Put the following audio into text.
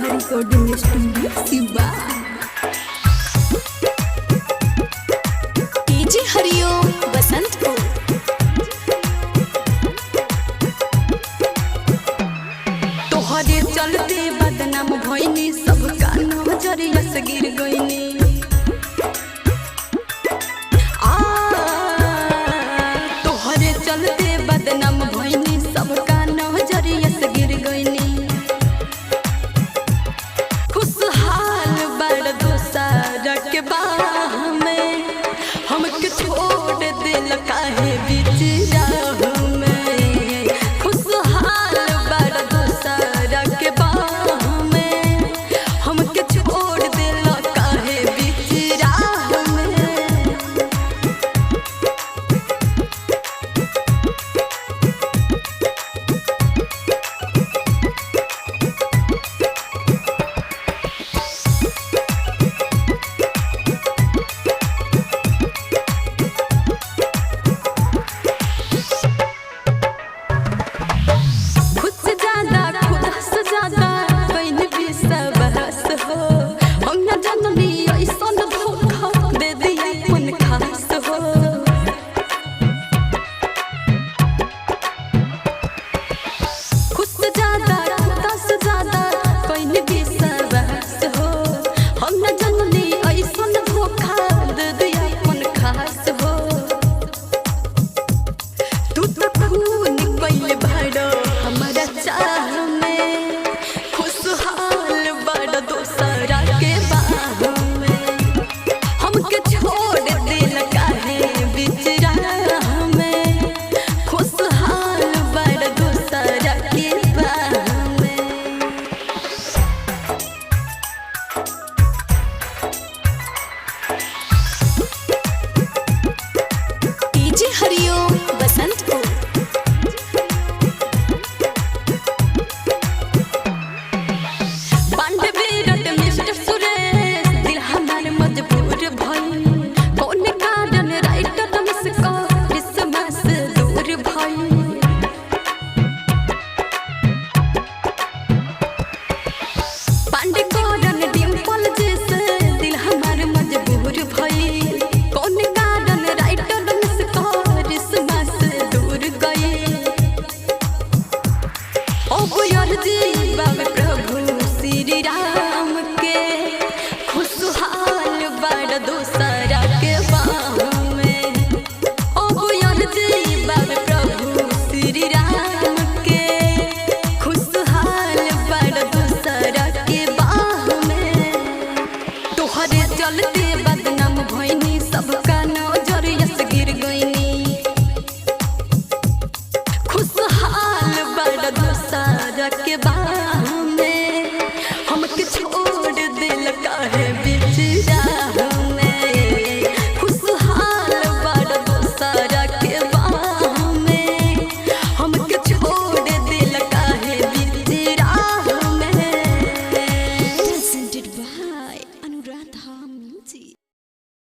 Recording studio Shiva DJ हरिओम बसंतपुर। तोहरे चलते बदनाम भइनी सबका नजरिया से गिर गइनी। तोहरे चलते बदनाम भइनी सबका नजरिया से गिर गइनी। खुशहाल बड़ दोसरा के बाह में हमके छोड़ दिल काहे बीच राह में। खुशहाल बड़ दोसरा के बाह में हमके छोड़ दिल काहे बीच राह में। डीजे हरिओम बसंतपुर। प्रभु श्री राम के खुशहाल बड़ दोसरा के बाह में। प्रभु श्री राम के खुशहाल बड़ दोसरा के बाह में। तोहरे चलते बदनाम भइनी सबका नजरिया से गिर गइनी। खुशहाल बड़ दोसरा के बाह